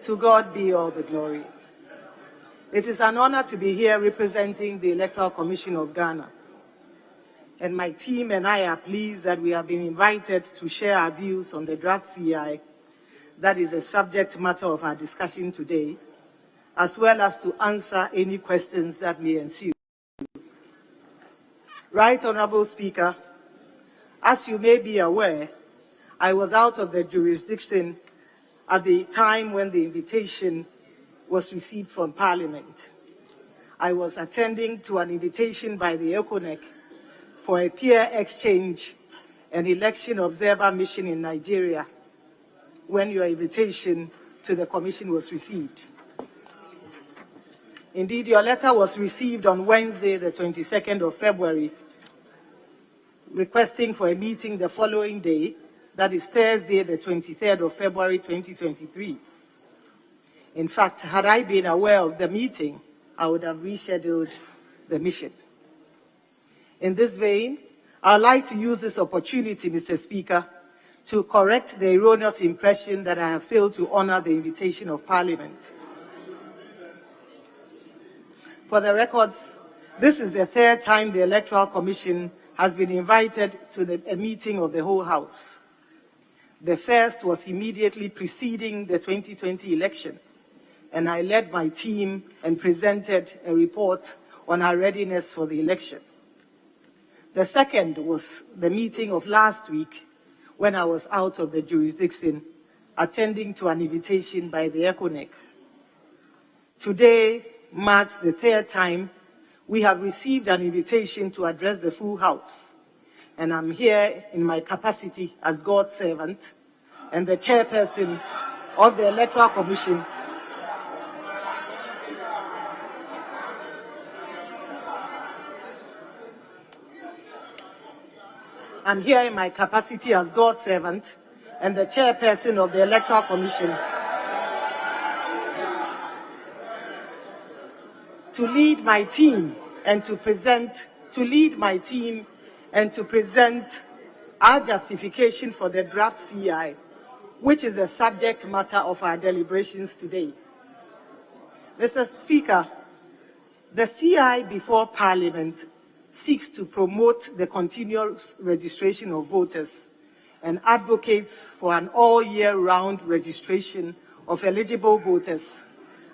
To God be all the glory. It is an honor to be here representing the Electoral Commission of Ghana. And my team and I are pleased that we have been invited to share our views on the draft CI that is the subject matter of our discussion today, as well as to answer any questions that may ensue. Right Honorable Speaker, as you may be aware, I was out of the jurisdiction at the time when the invitation was received from Parliament. I was attending to an invitation by the ECONEC for a peer exchange and election observer mission in Nigeria when your invitation to the Commission was received. Indeed, your letter was received on Wednesday, the 22nd of February, requesting for a meeting the following day, that is Thursday, the 23rd of February, 2023. In fact, had I been aware of the meeting, I would have rescheduled the mission. In this vein, I would like to use this opportunity, Mr. Speaker, to correct the erroneous impression that I have failed to honor the invitation of Parliament. For the records, this is the third time the Electoral Commission has been invited to a meeting of the whole House. The first was immediately preceding the 2020 election, and I led my team and presented a report on our readiness for the election. The second was the meeting of last week, when I was out of the jurisdiction, attending to an invitation by the ECONEC. Today marks the third time we have received an invitation to address the full House. And I'm here in my capacity as God's servant and the chairperson of the Electoral Commission. I'm here in my capacity as God's servant and the chairperson of the Electoral Commission to lead my team and to present our justification for the draft CI, which is the subject matter of our deliberations today. Mr. Speaker, the CI before Parliament seeks to promote the continuous registration of voters and advocates for an all-year-round registration of eligible voters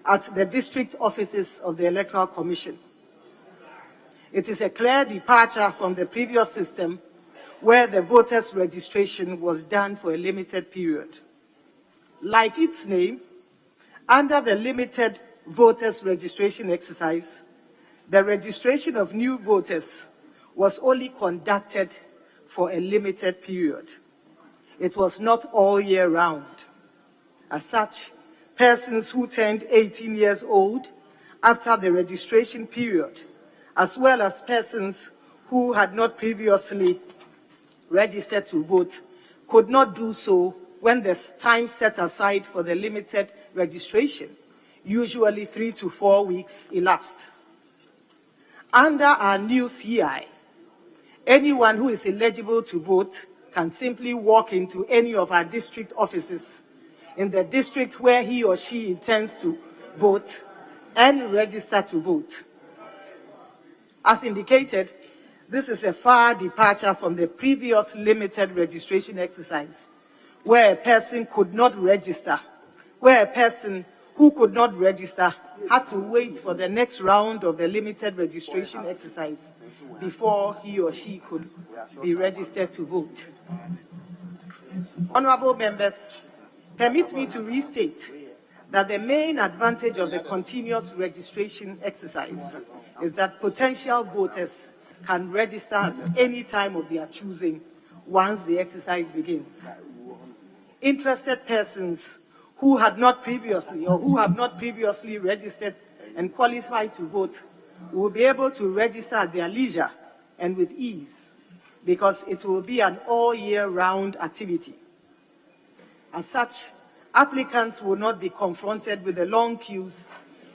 at the district offices of the Electoral Commission. It is a clear departure from the previous system where the voters' registration was done for a limited period. Like its name, under the limited voters' registration exercise, the registration of new voters was only conducted for a limited period. It was not all year round. As such, persons who turned 18 years old after the registration period, as well as persons who had not previously registered to vote, could not do so when the time set aside for the limited registration, usually 3 to 4 weeks, elapsed. Under our new CI, anyone who is eligible to vote can simply walk into any of our district offices in the district where he or she intends to vote and register to vote. As indicated, this is a far departure from the previous limited registration exercise, where a person could not register, where a person who could not register had to wait for the next round of the limited registration exercise before he or she could be registered to vote. Honorable members, permit me to restate that the main advantage of the continuous registration exercise is that potential voters can register at any time of their choosing once the exercise begins. Interested persons who had not previously or who have not previously registered and qualified to vote will be able to register at their leisure and with ease, because it will be an all-year-round activity. As such, applicants will not be confronted with the long queues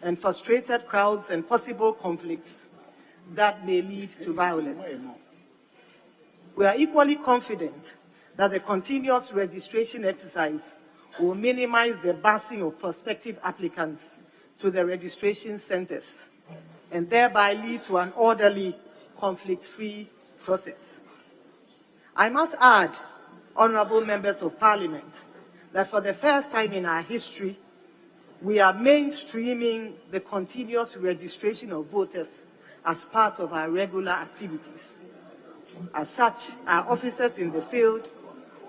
and frustrated crowds and possible conflicts that may lead to violence. We are equally confident that the continuous registration exercise will minimize the busing of prospective applicants to the registration centers and thereby lead to an orderly, conflict-free process. I must add, honorable members of parliament, that for the first time in our history, we are mainstreaming the continuous registration of voters as part of our regular activities. As such, our officers in the field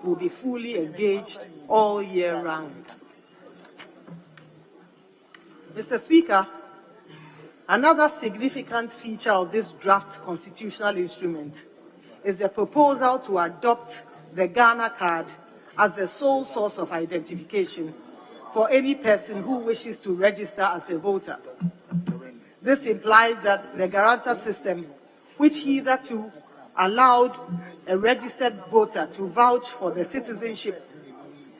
will be fully engaged all year round. Mr. Speaker, another significant feature of this draft constitutional instrument is the proposal to adopt the Ghana card as the sole source of identification for any person who wishes to register as a voter. This implies that the guarantor system, which hitherto allowed a registered voter to vouch for the citizenship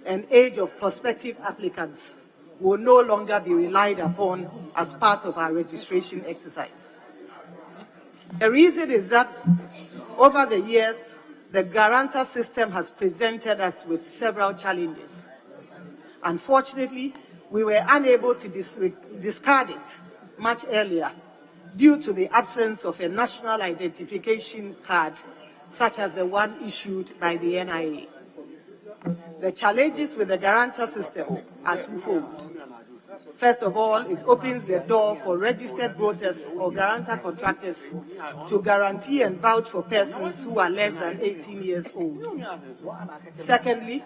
and age of prospective applicants, will no longer be relied upon as part of our registration exercise. The reason is that over the years, the guarantor system has presented us with several challenges. Unfortunately, we were unable to discard it much earlier due to the absence of a national identification card, such as the one issued by the NIA. The challenges with the guarantor system are twofold. First of all, it opens the door for registered voters or guarantor contractors to guarantee and vouch for persons who are less than 18 years old. Secondly,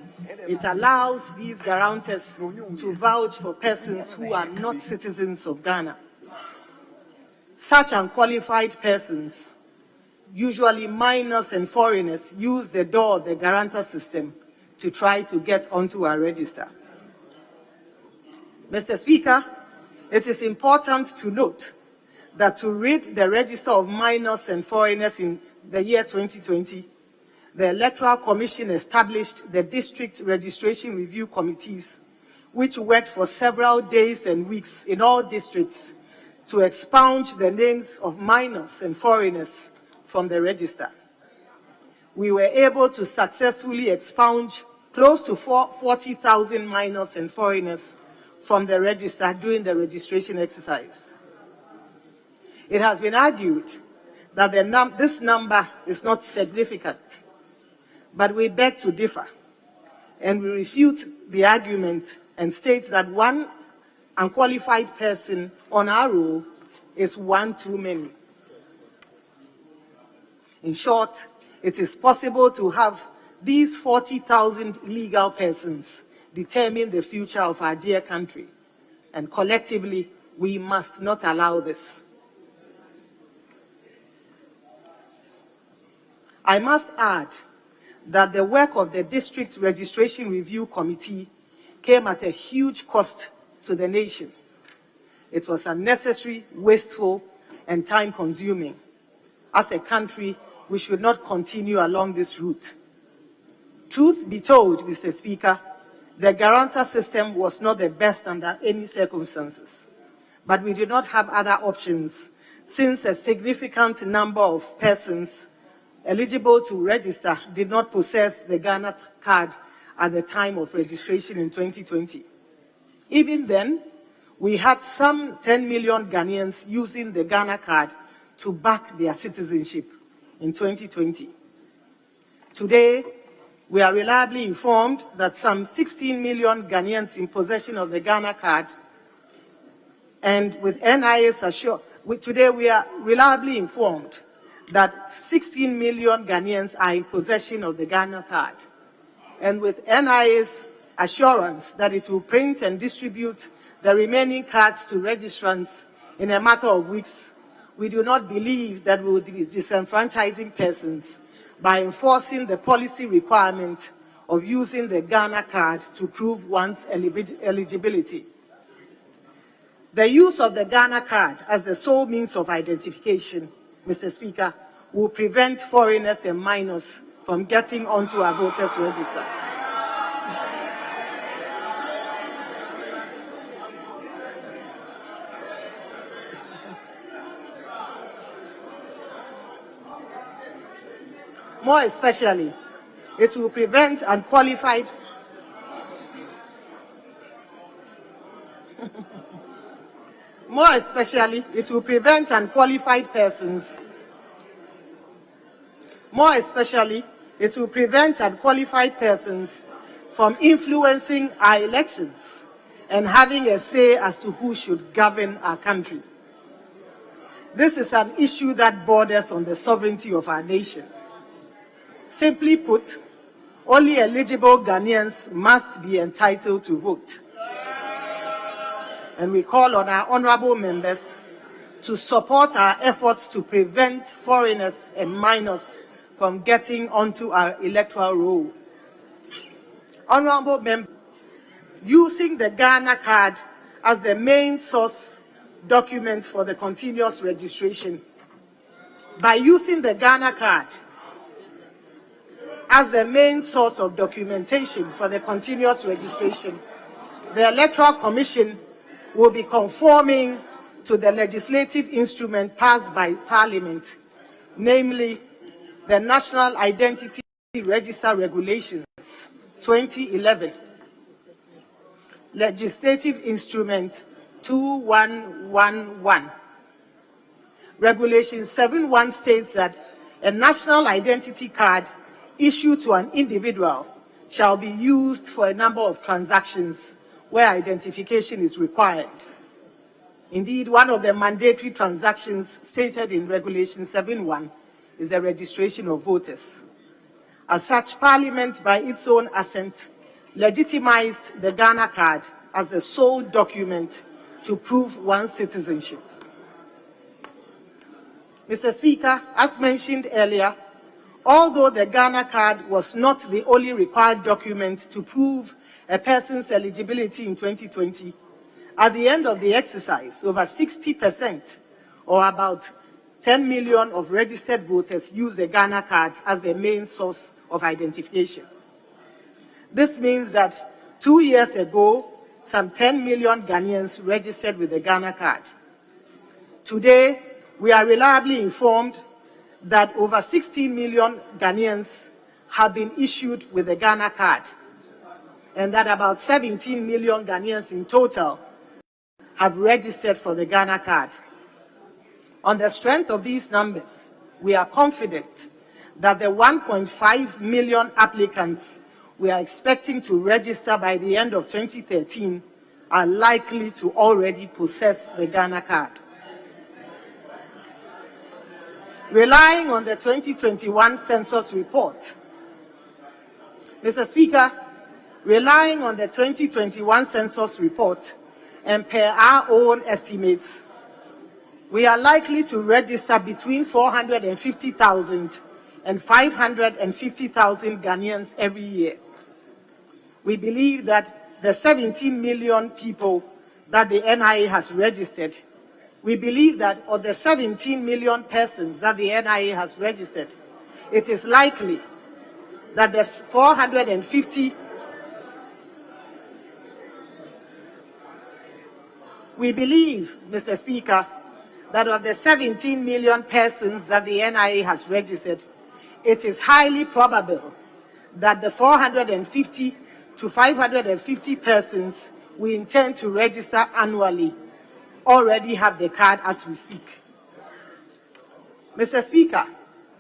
it allows these guarantors to vouch for persons who are not citizens of Ghana. Such unqualified persons, usually minors and foreigners, use the door of the guarantor system to try to get onto our register. Mr. Speaker, it is important to note that to rid the register of minors and foreigners in the year 2020, the Electoral Commission established the District Registration Review Committees, which worked for several days and weeks in all districts to expunge the names of minors and foreigners from the register. We were able to successfully expunge close to 40,000 minors and foreigners from the register during the registration exercise. It has been argued that this number is not significant, but we beg to differ, and we refute the argument and state that one unqualified person on our roll is one too many. In short, it is possible to have these 40,000 legal persons determine the future of our dear country, and collectively, we must not allow this. I must add that the work of the District Registration Review Committee came at a huge cost to the nation. It was unnecessary, wasteful, and time-consuming. As a country, we should not continue along this route. Truth be told, Mr. Speaker, the guarantor system was not the best under any circumstances, but we did not have other options since a significant number of persons eligible to register did not possess the Ghana card at the time of registration in 2020. Even then, we had some 10 million Ghanaians using the Ghana card to back their citizenship in 2020. Today, we are reliably informed that some 16 million Ghanaians in possession of the Ghana card, and with NIA's today we are reliably informed that 16 million Ghanaians are in possession of the Ghana card, and with NIA's assurance that it will print and distribute the remaining cards to registrants in a matter of weeks, we do not believe that we will be disenfranchising persons by enforcing the policy requirement of using the Ghana card to prove one's eligibility. The use of the Ghana card as the sole means of identification, Mr. Speaker, will prevent foreigners and minors from getting onto our voters' register. More especially, it will prevent unqualified More especially, it will prevent unqualified persons. More especially, it will prevent unqualified persons from influencing our elections and having a say as to who should govern our country. This is an issue that borders on the sovereignty of our nation. Simply put, only eligible Ghanaians must be entitled to vote. And we call on our honorable members to support our efforts to prevent foreigners and minors from getting onto our electoral roll. Honorable members, using the Ghana card as the main source document for the continuous registration. By using the Ghana card as the main source of documentation for the continuous registration, the Electoral Commission will be conforming to the legislative instrument passed by Parliament, namely the National Identity Register Regulations 2011, Legislative Instrument 2111. Regulation 71 states that a national identity card issued to an individual shall be used for a number of transactions where identification is required. Indeed, one of the mandatory transactions stated in Regulation 71 is the registration of voters. As such, Parliament, by its own assent, legitimized the Ghana card as the sole document to prove one's citizenship. Mr. Speaker, as mentioned earlier, although the Ghana card was not the only required document to prove a person's eligibility in 2020, at the end of the exercise, over 60%, or about 10 million of registered voters used the Ghana card as their main source of identification. This means that 2 years ago, some 10 million Ghanaians registered with the Ghana card. Today, we are reliably informed that over 16 million Ghanaians have been issued with the Ghana card, and that about 17 million Ghanaians in total have registered for the Ghana card. On the strength of these numbers, we are confident that the 1.5 million applicants we are expecting to register by the end of 2013 are likely to already possess the Ghana card. Relying on the 2021 census report, Mr. Speaker, relying on the 2021 census report and per our own estimates, we are likely to register between 450,000 and 550,000 Ghanaians every year. We believe that the 17 million people that the NIA has registered, we believe that of the 17 million persons that the NIA has registered, it is likely that the 450, we believe, Mr. Speaker, that of the 17 million persons that the NIA has registered, it is highly probable that the 450 to 550 persons we intend to register annually already have the card as we speak. Mr. Speaker,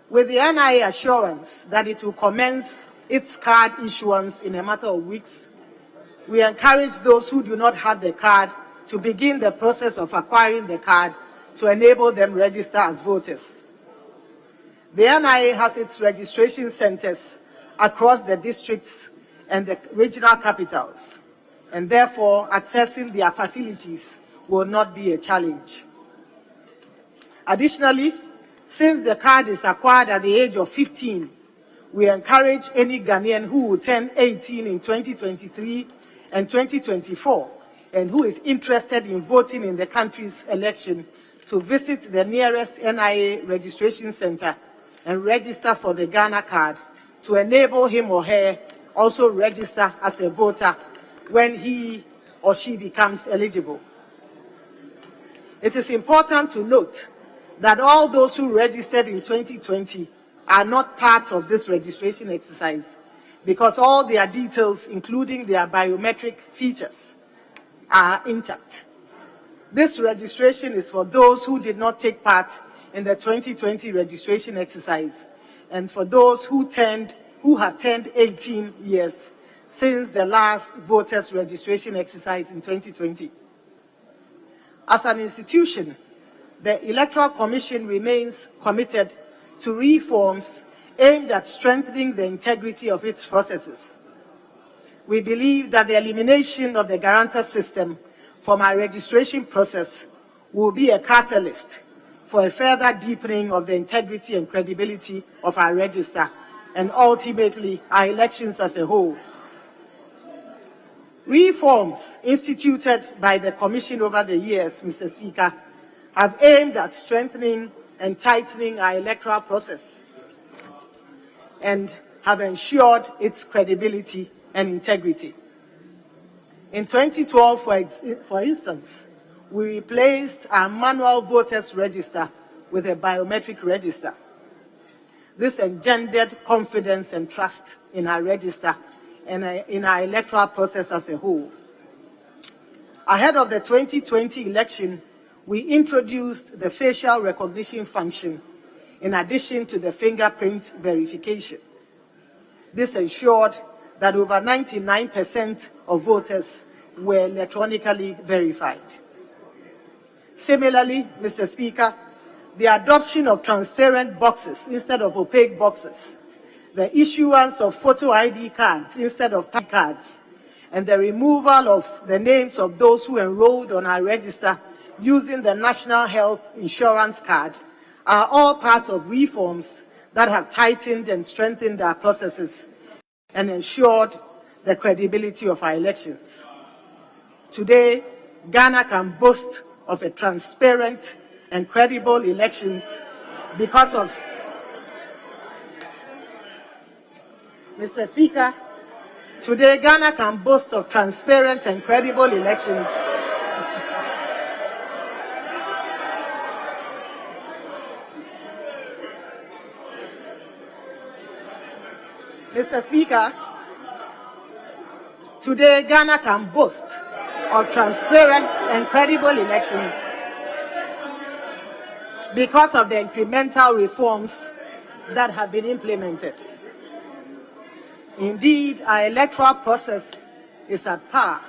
with the NIA assurance that it will commence its card issuance in a matter of weeks, we encourage those who do not have the card to begin the process of acquiring the card to enable them register as voters. The NIA has its registration centers across the districts and the regional capitals, and therefore accessing their facilities will not be a challenge. Additionally, since the card is acquired at the age of 15, we encourage any Ghanaian who will turn 18 in 2023 and 2024 and who is interested in voting in the country's election to visit the nearest NIA registration center and register for the Ghana card to enable him or her also register as a voter when he or she becomes eligible. It is important to note that all those who registered in 2020 are not part of this registration exercise because all their details, including their biometric features, are intact. This registration is for those who did not take part in the 2020 registration exercise and for those who have turned 18 years since the last voters registration exercise in 2020. As an institution, the Electoral Commission remains committed to reforms aimed at strengthening the integrity of its processes. We believe that the elimination of the guarantor system from our registration process will be a catalyst for a further deepening of the integrity and credibility of our register and ultimately our elections as a whole. Reforms instituted by the Commission over the years, Mr. Speaker, have aimed at strengthening and tightening our electoral process and have ensured its credibility and integrity. In 2012, for instance, we replaced our manual voters register with a biometric register. This engendered confidence and trust in our register and in our electoral process as a whole. Ahead of the 2020 election, we introduced the facial recognition function in addition to the fingerprint verification. This ensured that over 99% of voters were electronically verified. Similarly, Mr. Speaker, the adoption of transparent boxes instead of opaque boxes, the issuance of photo ID cards instead of time cards, and the removal of the names of those who enrolled on our register using the National Health Insurance Card are all part of reforms that have tightened and strengthened our processes and ensured the credibility of our elections. Today, Ghana can boast of a transparent and credible elections because of Mr. Speaker, today Ghana can boast of transparent and credible elections Mr. Speaker, today Ghana can boast of transparent and credible elections because of the incremental reforms that have been implemented. Indeed, our electoral process is at par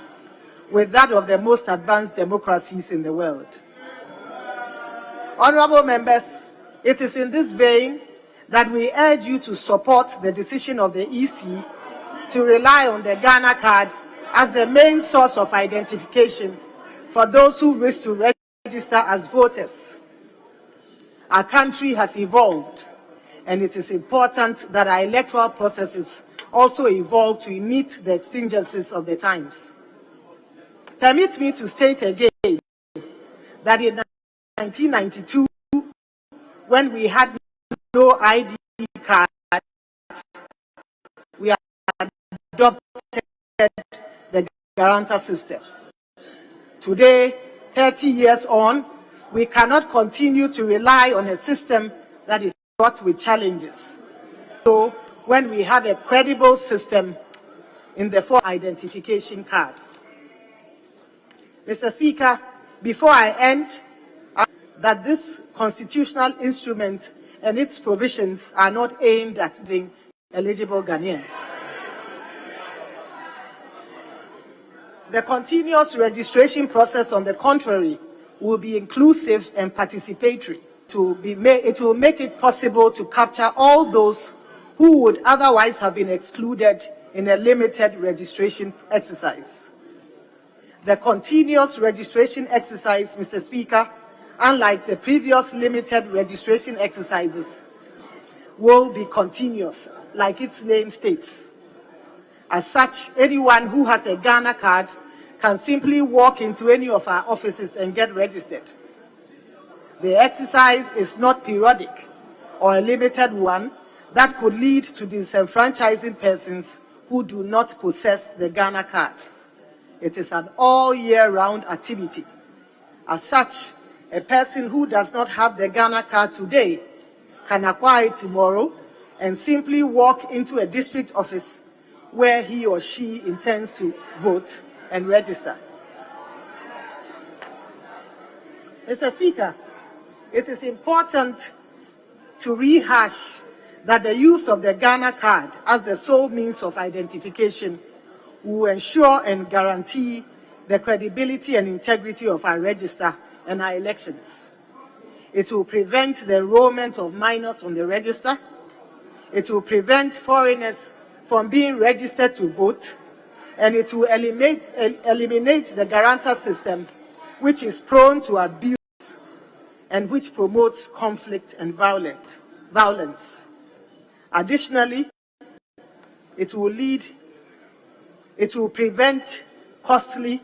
with that of the most advanced democracies in the world. Honorable members, it is in this vein that we urge you to support the decision of the EC to rely on the Ghana card as the main source of identification for those who wish to register as voters. Our country has evolved, and it is important that our electoral processes also evolve to meet the exigencies of the times. Permit me to state again that in 1992, when we had no ID card, we adopted the guarantor system. Today, 30 years on, we cannot continue to rely on a system that is fraught with challenges. So, when we have a credible system in the form of identification card. Mr. Speaker, before I end, that this constitutional instrument and its provisions are not aimed at the eligible Ghanaians. The continuous registration process, on the contrary, will be inclusive and participatory. It will make it possible to capture all those who would otherwise have been excluded in a limited registration exercise. The continuous registration exercise, Mr. Speaker, unlike the previous limited registration exercises, will be continuous, like its name states. As such, anyone who has a Ghana card can simply walk into any of our offices and get registered. The exercise is not periodic or a limited one that could lead to disenfranchising persons who do not possess the Ghana card. It is an all-year-round activity. As such, a person who does not have the Ghana card today can acquire it tomorrow and simply walk into a district office where he or she intends to vote and register. Mr. Speaker, it is important to rehash that the use of the Ghana card as the sole means of identification will ensure and guarantee the credibility and integrity of our register and our elections. It will prevent the enrollment of minors on the register. It will prevent foreigners from being registered to vote, and it will eliminate the guarantor system, which is prone to abuse and which promotes conflict and violence. Additionally, it will prevent costly,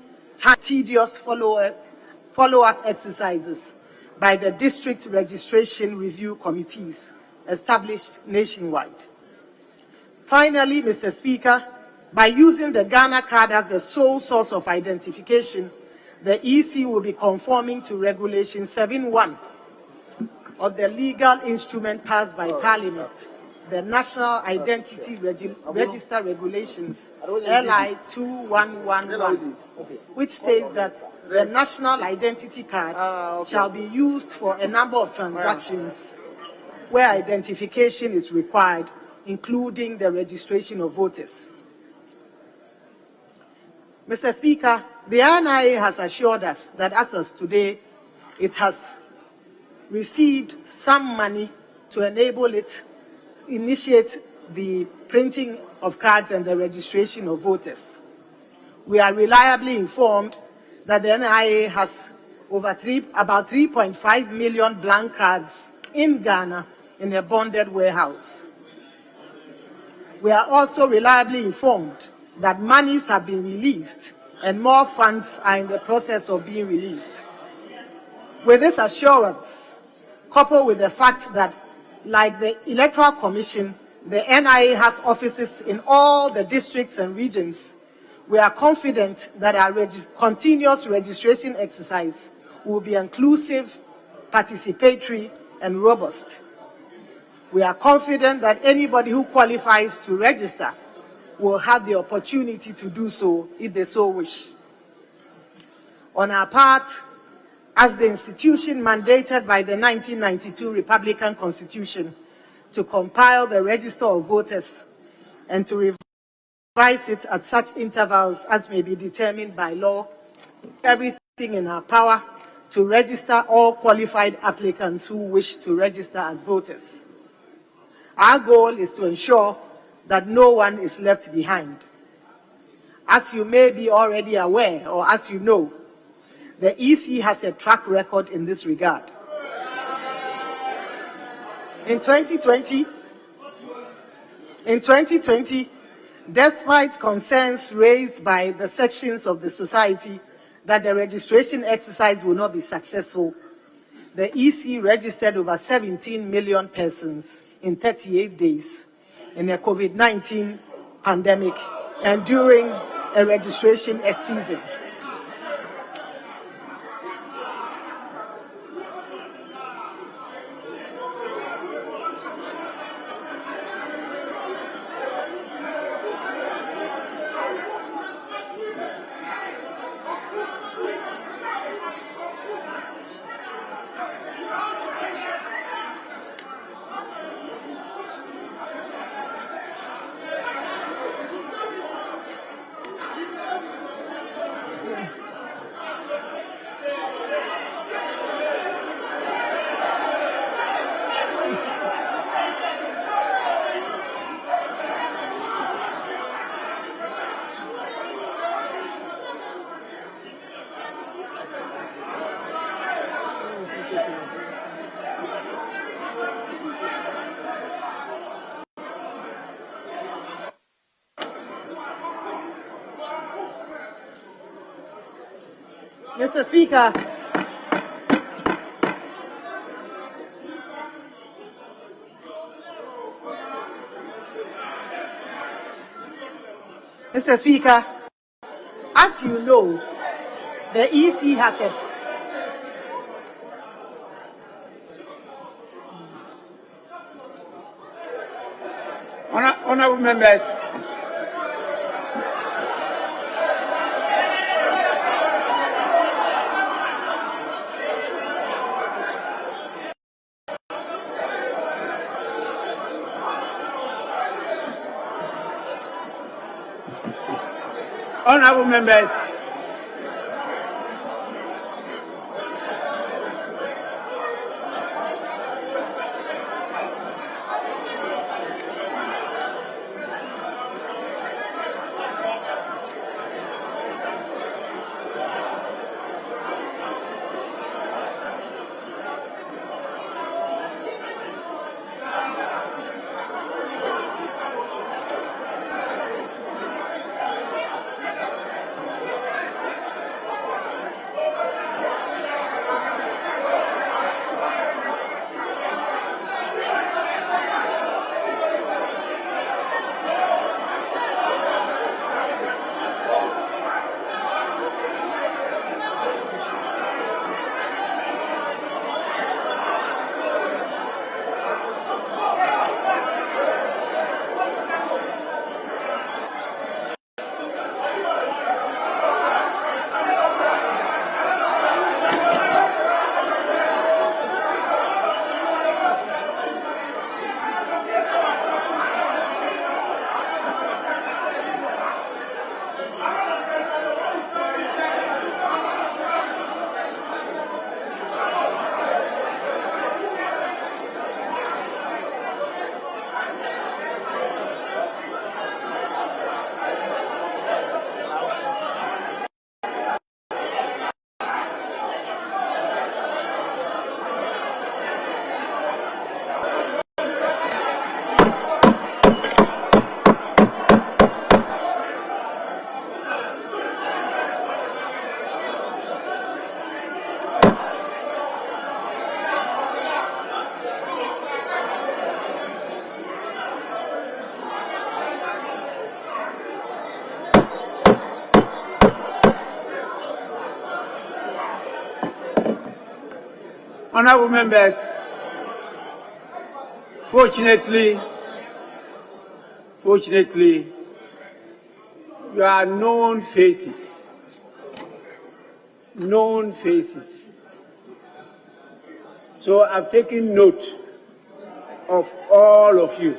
tedious follow-up exercises by the district registration review committees established nationwide. Finally, Mr. Speaker, by using the Ghana card as the sole source of identification, the EC will be conforming to Regulation 7.1 of the legal instrument passed by Parliament, the National Identity Register Regulations, LI 2111, which states that the National Identity Card shall be used for a number of transactions where identification is required, including the registration of voters. Mr. Speaker, the NIA has assured us that as of today, it has received some money to enable it initiate the printing of cards and the registration of voters. We are reliably informed that the NIA has about 3.5 million blank cards in Ghana in a bonded warehouse. We are also reliably informed that monies have been released and more funds are in the process of being released. With this assurance, coupled with the fact that, like the Electoral Commission, the NIA has offices in all the districts and regions, we are confident that our continuous registration exercise will be inclusive, participatory, and robust. We are confident that anybody who qualifies to register will have the opportunity to do so if they so wish. On our part, as the institution mandated by the 1992 Republican Constitution to compile the register of voters and to revise it at such intervals as may be determined by law, everything in our power to register all qualified applicants who wish to register as voters. Our goal is to ensure that no one is left behind. As you may be already aware, or as you know, the EC has a track record in this regard. In 2020, despite concerns raised by the sections of the society that the registration exercise will not be successful, the EC registered over 17 million persons in 38 days in a COVID-19 pandemic and during a registration season. Mr. Speaker, as you know, the EC has a Honourable members, Honorable members, fortunately, you are known faces. So I've taken note of all of you.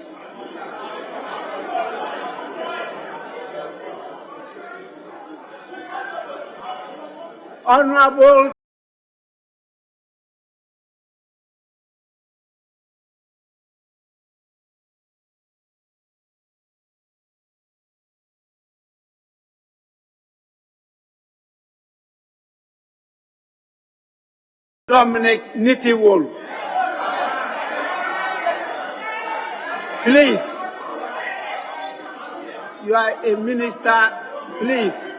Honorable Dominic Nitiwol, please, you are a minister, please.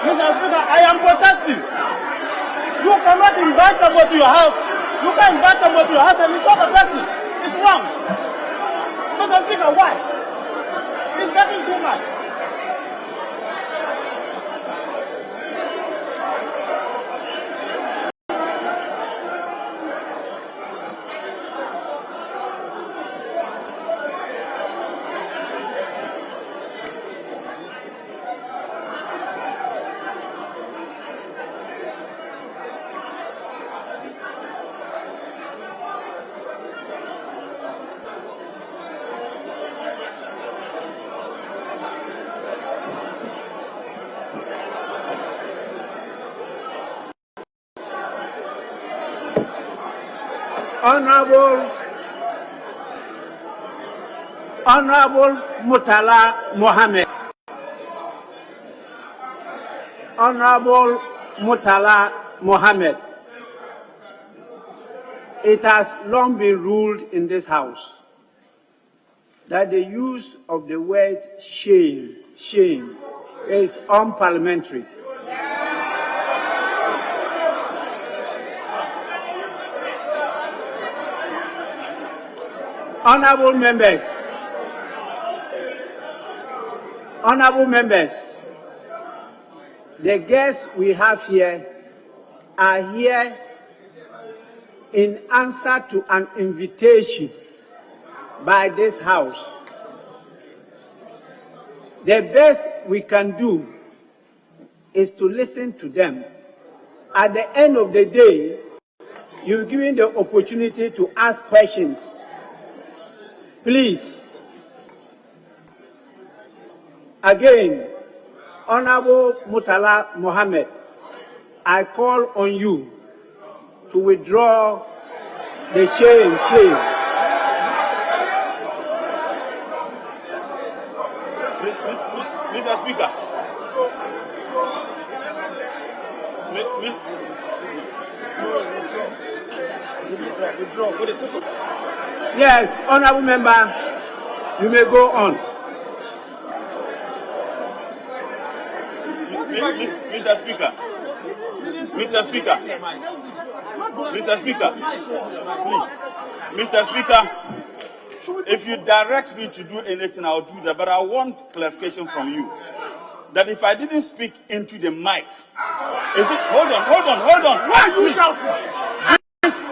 Mr. Speaker, I am protesting. You cannot invite somebody to your house. You can't invite somebody to your house and insult a person. It's wrong. Mr. Speaker, why? It's getting too much. Honorable Murtala Mohammed. Honorable Murtala Mohammed. It has long been ruled in this House that the use of the word shame is unparliamentary. Honorable members, the guests we have here are here in answer to an invitation by this House. The best we can do is to listen to them. At the end of the day, you're given the opportunity to ask questions. Please, Again, Honorable Murtala Mohammed, I call on you to withdraw the shame. Mr. Speaker. Yes, Honorable Member, you may go on. Mr. Speaker. Mr. Speaker. Mr. Speaker. Please. Mr. Speaker, if you direct me to do anything, I'll do that. But I want clarification from you that if I didn't speak into the mic, is it? Hold on. Why are you shouting?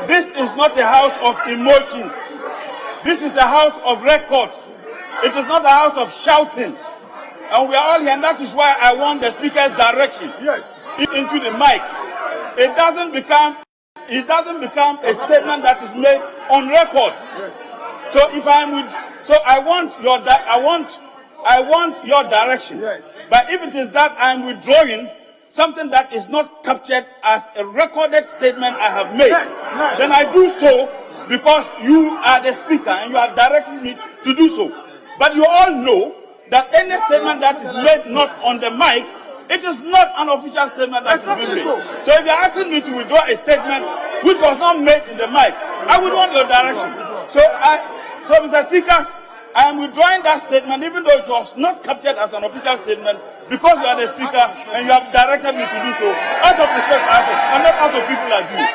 This is not a house of emotions. This is a house of records. It is not a house of shouting. And we are all here, and that is why I want the speaker's direction. Yes. Into the mic. It doesn't become a statement that is made on record. Yes. So if I'm with, so I want your direction. Yes. But if it is that I'm withdrawing something that is not captured as a recorded statement I have made, Yes. then I do so because you are the speaker and you are directing me to do so. But you all know that any statement that is made not on the mic, it is not an official statement that is being made. So if you're asking me to withdraw a statement which was not made in the mic, I would want your direction. So Mr. Speaker, I am withdrawing that statement even though it was not captured as an official statement because you are the speaker and you have directed me to do so out of respect and not out of people like you.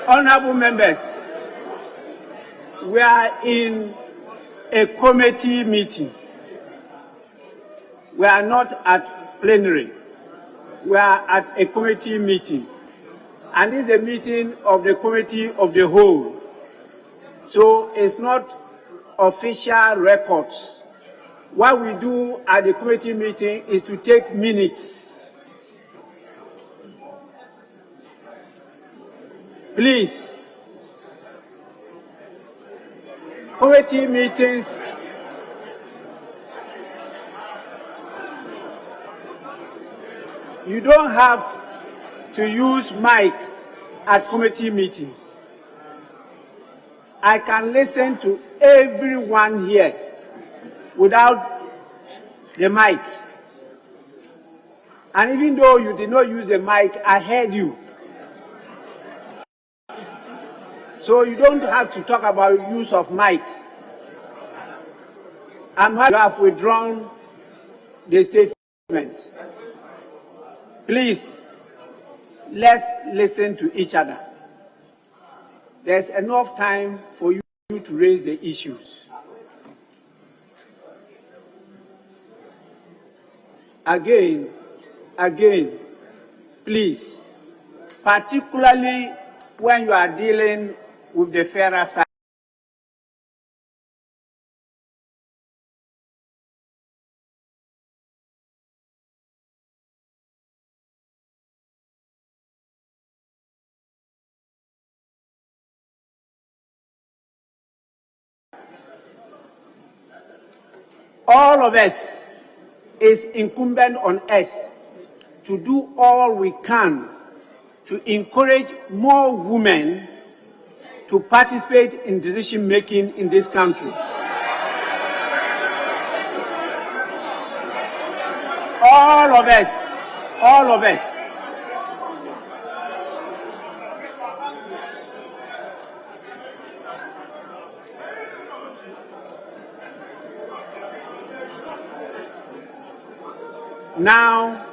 Honorable members, we are in a committee meeting. We are not at plenary. We are at a committee meeting. And this is a meeting of the committee of the whole. So it's not official records. What we do at the committee meeting is to take minutes. Please, committee meetings, you don't have to use mic at committee meetings. I can listen to everyone here without the mic. And even though you did not use the mic, I heard you. So you don't have to talk about use of mic. I'm happy you have withdrawn the statement. Please, let's listen to each other. There's enough time for you to raise the issues. Again, please, particularly when you are dealing with the fairer side. All of us, is incumbent on us to do all we can to encourage more women to participate in decision making in this country. All of us. Now,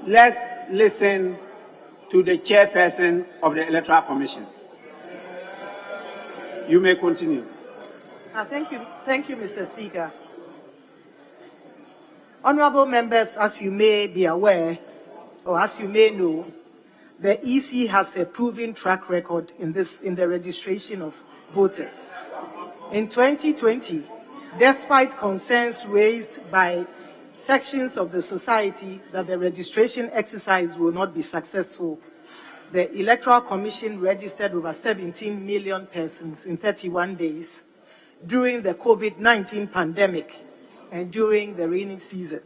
let's listen to the chairperson of the Electoral Commission. You may continue. Thank you, Mr. Speaker. Honorable members, as you may be aware, or as you may know, the EC has a proven track record in the registration of voters. In 2020, despite concerns raised by sections of the society that the registration exercise will not be successful, The Electoral Commission registered over 17 million persons in 31 days during the COVID-19 pandemic and during the rainy season.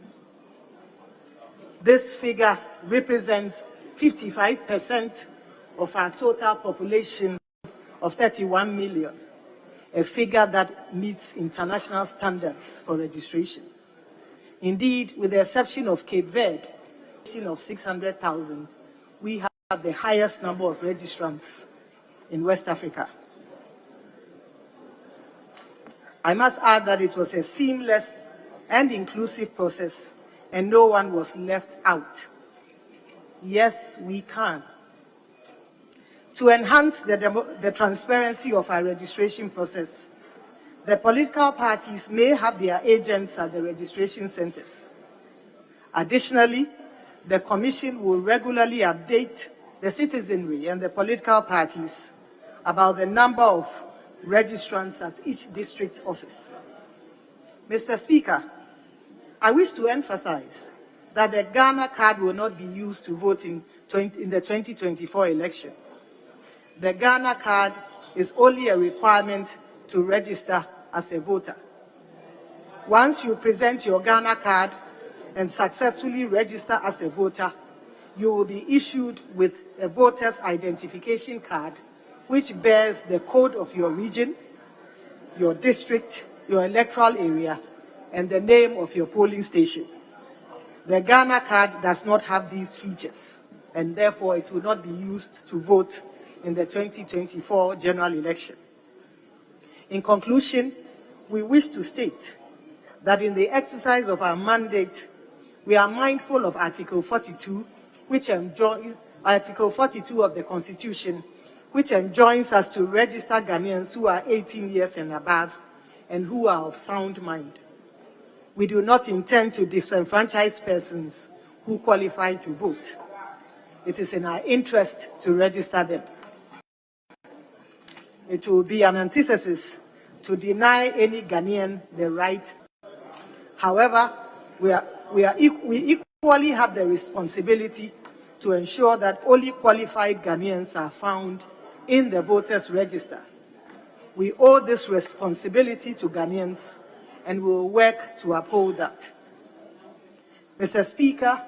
This figure represents 55% of our total population of 31 million, a figure that meets international standards for registration. Indeed, with the exception of Cape Verde, of 600,000, we have the highest number of registrants in West Africa. I must add that it was a seamless and inclusive process, and no one was left out. Yes, we can. To enhance the transparency of our registration process, the political parties may have their agents at the registration centers. Additionally, the Commission will regularly update the citizenry and the political parties about the number of registrants at each district office. Mr. Speaker, I wish to emphasize that the Ghana card will not be used to vote in the 2024 election. The Ghana card is only a requirement to register as a voter. Once you present your Ghana card and successfully register as a voter, you will be issued with a voter's identification card which bears the code of your region, your district, your electoral area, and the name of your polling station. The Ghana card does not have these features, and therefore it will not be used to vote in the 2024 general election. In conclusion, we wish to state that in the exercise of our mandate, we are mindful of Article 42, Article 42 of the Constitution, which enjoins us to register Ghanaians who are 18 years and above and who are of sound mind. We do not intend to disenfranchise persons who qualify to vote. It is in our interest to register them. It will be an antithesis to deny any Ghanaian the right. However, we equally have the responsibility to ensure that only qualified Ghanaians are found in the voters' register. We owe this responsibility to Ghanaians and we will work to uphold that. Mr. Speaker,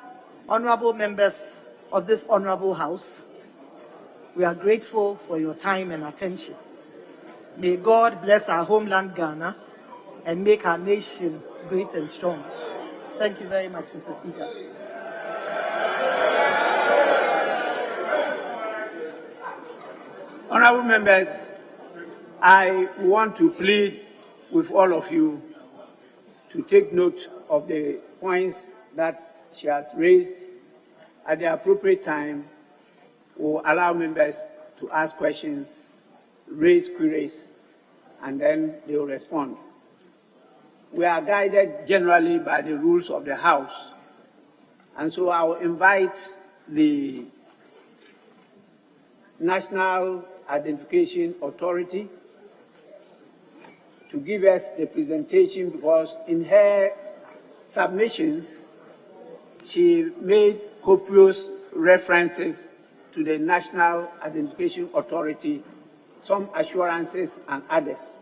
honorable members of this honorable House, we are grateful for your time and attention. May God bless our homeland Ghana and make our nation great and strong. Thank you very much, Mr. Speaker. Honorable members, I want to plead with all of you to take note of the points that she has raised. At the appropriate time, we'll allow members to ask questions, raise queries, and then they will respond. We are guided generally by the rules of the House, and so I will invite the National Identification Authority to give us the presentation, because in her submissions, she made copious references to the National Identification Authority, some assurances and others.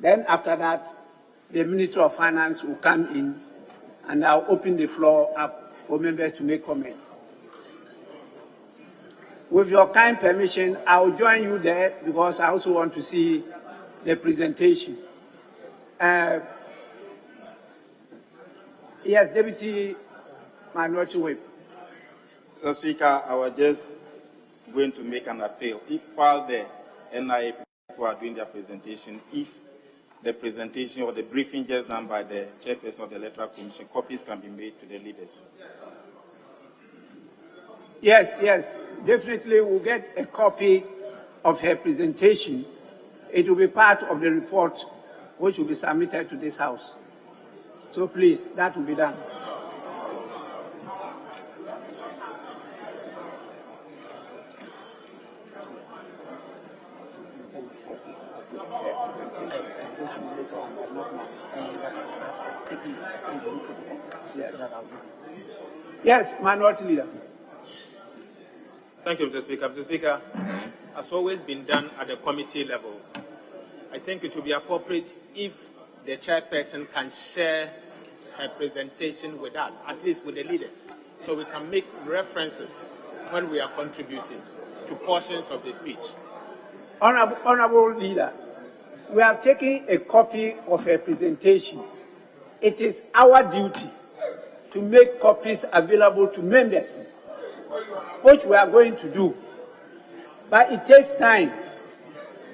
Then after that, the Minister of Finance will come in and I'll open the floor up for members to make comments. With your kind permission, I'll join you there because I also want to see the presentation. Yes, Deputy Minority Whip. Mr. Speaker, I was just going to make an appeal. If while the NIA people are doing their presentation, if the presentation or the briefing just done by the chairperson of the Electoral Commission, copies can be made to the leaders. Yes, definitely we'll get a copy of her presentation. It will be part of the report which will be submitted to this House. So please, that will be done. Yes, Minority Leader. Thank you, Mr. Speaker. Mr. Speaker, has always been done at the committee level. I think it would be appropriate if the chairperson can share her presentation with us, at least with the leaders, so we can make references when we are contributing to portions of the speech. Honorable Leader, we have taken a copy of her presentation. It is our duty to make copies available to members, which we are going to do. But it takes time.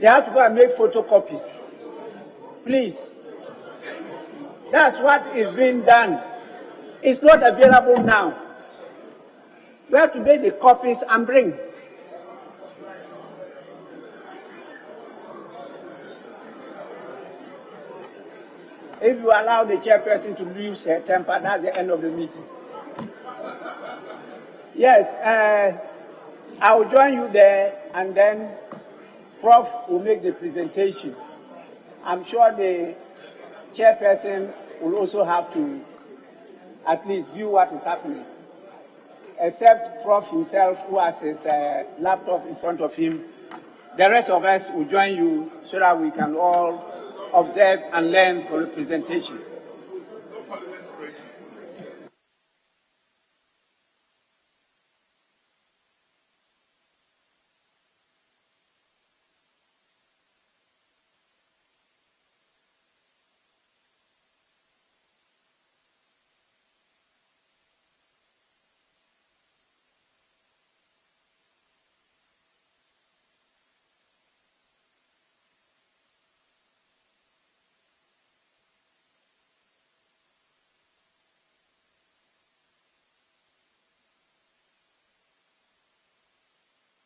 They have to go and make photocopies. Please. That's what is being done. It's not available now. We have to make the copies and bring. If you allow the chairperson to lose her temper, that's the end of the meeting. Yes, I will join you there, and then Prof will make the presentation. I'm sure the chairperson will also have to at least view what is happening. Except Prof himself, who has his laptop in front of him. The rest of us will join you so that we can all observe and learn from the presentation.